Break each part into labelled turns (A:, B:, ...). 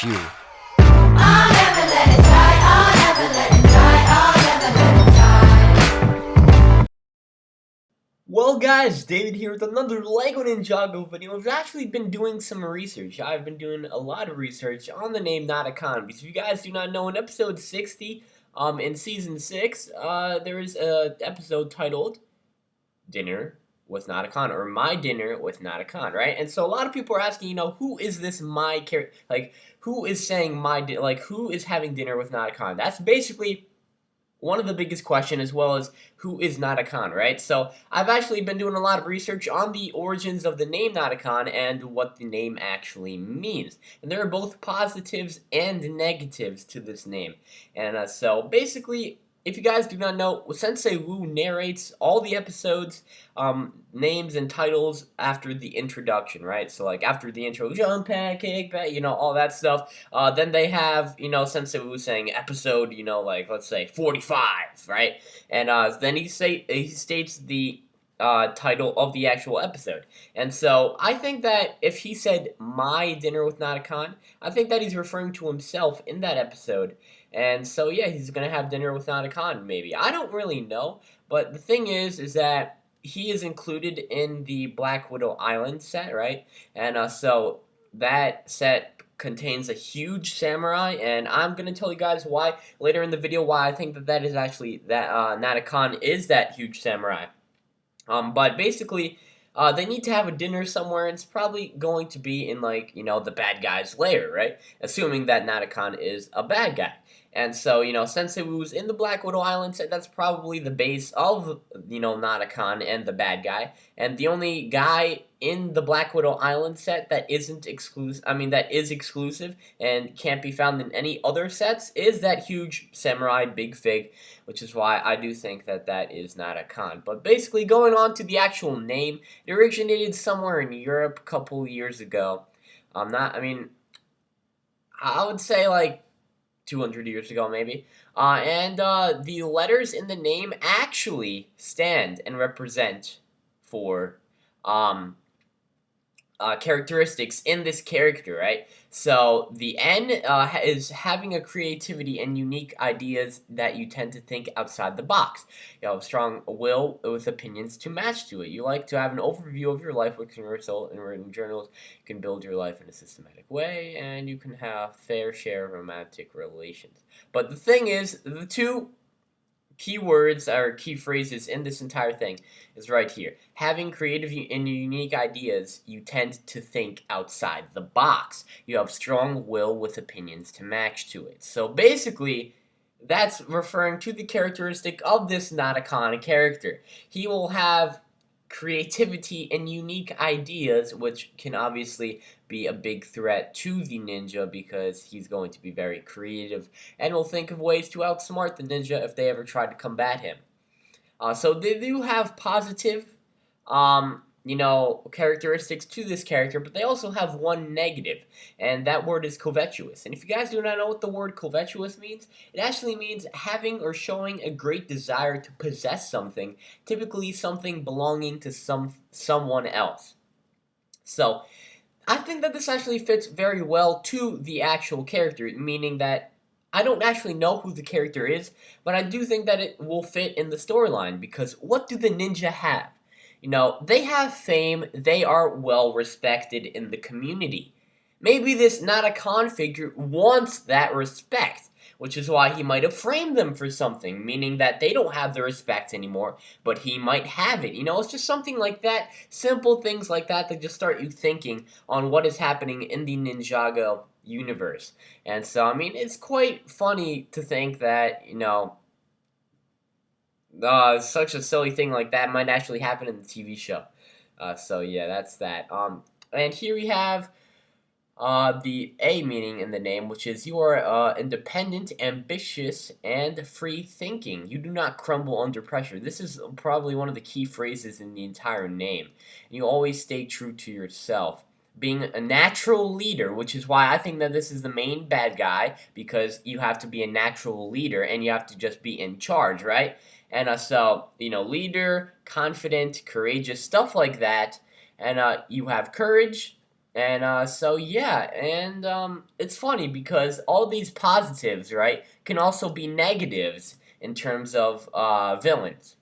A: at you.
B: I'll never let it die, I'll never let it die, I'll never let it die.
C: Well guys, David here with another LEGO Ninjago video. I've actually been doing some research. I've been doing a lot of research on the name Nadakhan. Because if you guys do not know, in episode 60, in season 6, there is a episode titled Dinner with Nadakhan, or My Dinner with Nadakhan, right? And so a lot of people are asking, who is this my character? Like, who is saying who is having dinner with Nadakhan? That's basically one of the biggest questions, as well as who is Nadakhan, right? So I've actually been doing a lot of research on the origins of the name Nadakhan and what the name actually means. And there are both positives and negatives to this name. And so basically, if you guys do not know, Sensei Wu narrates all the episodes, names and titles after the introduction, right? So like after the intro, jump, pancake, all that stuff. Then they have, Sensei Wu saying episode, like let's say 45, right? And then he states the title of the actual episode. And so I think that if he said My Dinner with Nadakhan, I think that he's referring to himself in that episode. And so yeah, he's gonna have dinner with Nadakhan, maybe. I don't really know, but the thing is that he is included in the Black Widow Island set, right? And so that set contains a huge samurai, and I'm gonna tell you guys why later in the video why I think that is actually that Nadakhan is that huge samurai. But basically, they need to have a dinner somewhere, and it's probably going to be in, like, the bad guy's lair, right? Assuming that Nadakhan is a bad guy. And so, Sensei Wu's in the Black Widow Island set. That's probably the base of, Nadakhan and the bad guy. And the only guy in the Black Widow Island set that isn't exclusive, that is exclusive and can't be found in any other sets is that huge samurai Big Fig, which is why I do think that that is Nadakhan. But basically, going on to the actual name, it originated somewhere in Europe a couple years ago. I would say like 200 years ago, maybe. And the letters in the name actually stand and represent for um, characteristics in this character, right? So the N is having a creativity and unique ideas that you tend to think outside the box. You have a strong will with opinions to match to it. You like to have an overview of your life, which can result in written journals. You can build your life in a systematic way, and you can have fair share of romantic relations. But the thing is, the two keywords or key phrases in this entire thing is right here. Having creative and unique ideas, you tend to think outside the box. You have strong will with opinions to match to it. So basically, that's referring to the characteristic of this Nadakhan character. He will have creativity and unique ideas, which can obviously be a big threat to the ninja because he's going to be very creative and will think of ways to outsmart the ninja if they ever try to combat him. So they do have positive, characteristics to this character, but they also have one negative, and that word is covetous. And if you guys do not know what the word covetous means, it actually means having or showing a great desire to possess something, typically something belonging to someone else. So I think that this actually fits very well to the actual character, meaning that I don't actually know who the character is, but I do think that it will fit in the storyline, because what do the ninja have? They have fame, they are well respected in the community. Maybe this Nadakhan figure wants that respect, which is why he might have framed them for something, meaning that they don't have the respect anymore, but he might have it. It's just something like that, simple things like that just start you thinking on what is happening in the Ninjago universe. And so, it's quite funny to think that, such a silly thing like that might actually happen in the TV show. So yeah, that's that. And here we have the A meaning in the name, which is you are independent, ambitious, and free thinking. You do not crumble under pressure. This is probably one of the key phrases in the entire name. You always stay true to yourself. Being a natural leader, which is why I think that this is the main bad guy, because you have to be a natural leader and you have to just be in charge, right? And so, leader, confident, courageous, stuff like that. And you have courage, And so yeah, and it's funny because all these positives, right, can also be negatives in terms of villains.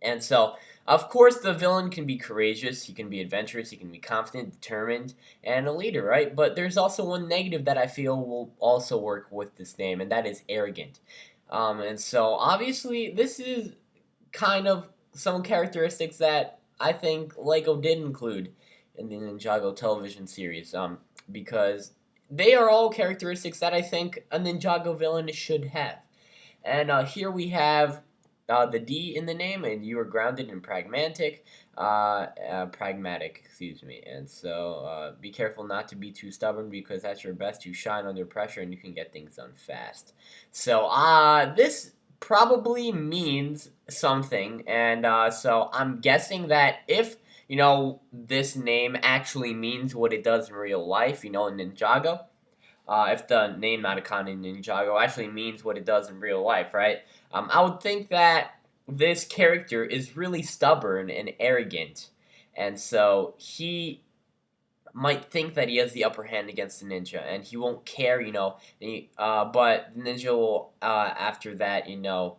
C: And so, of course, the villain can be courageous, he can be adventurous, he can be confident, determined, and a leader, right? But there's also one negative that I feel will also work with this name, and that is arrogant. And so, obviously, this is kind of some characteristics that I think Lego did include in the Ninjago television series, because they are all characteristics that I think a Ninjago villain should have. And here we have the D in the name, and you are grounded and pragmatic. Pragmatic, excuse me. And so be careful not to be too stubborn because at your best you shine under pressure and you can get things done fast. So this probably means something, and so I'm guessing that if this name actually means what it does in real life, in Ninjago, if the name Nadakhan in Ninjago actually means what it does in real life, right? I would think that this character is really stubborn and arrogant, and so he might think that he has the upper hand against the ninja, and he won't care, but the ninja will, after that,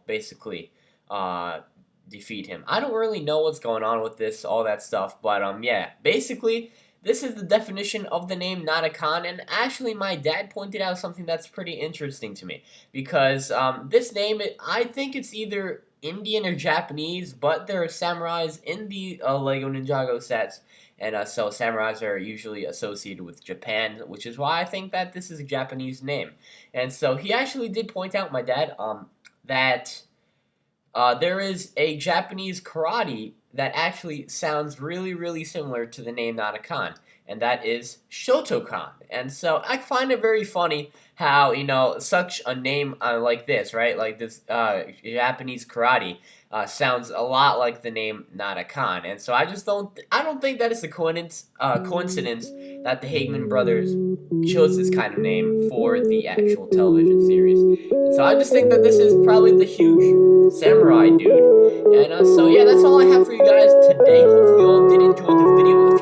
C: basically, uh, defeat him. I don't really know what's going on with this, all that stuff, but yeah, basically, this is the definition of the name Nadakhan, and actually, my dad pointed out something that's pretty interesting to me because this name, I think it's either Indian or Japanese, but there are samurais in the Lego Ninjago sets, and so samurais are usually associated with Japan, which is why I think that this is a Japanese name. And so he actually did point out, my dad, that there is a Japanese karate that actually sounds really, really similar to the name Nadakhan, and that is Shotokan. And so I find it very funny how, such a name like this, right? Like this Japanese karate sounds a lot like the name Nadakhan. And so I don't think that it's a coincidence that the Hageman brothers chose this kind of name for the actual television series. And so I just think that this is probably the huge samurai dude. And so yeah, that's all I have for you guys today. Hopefully you all did enjoy the video. If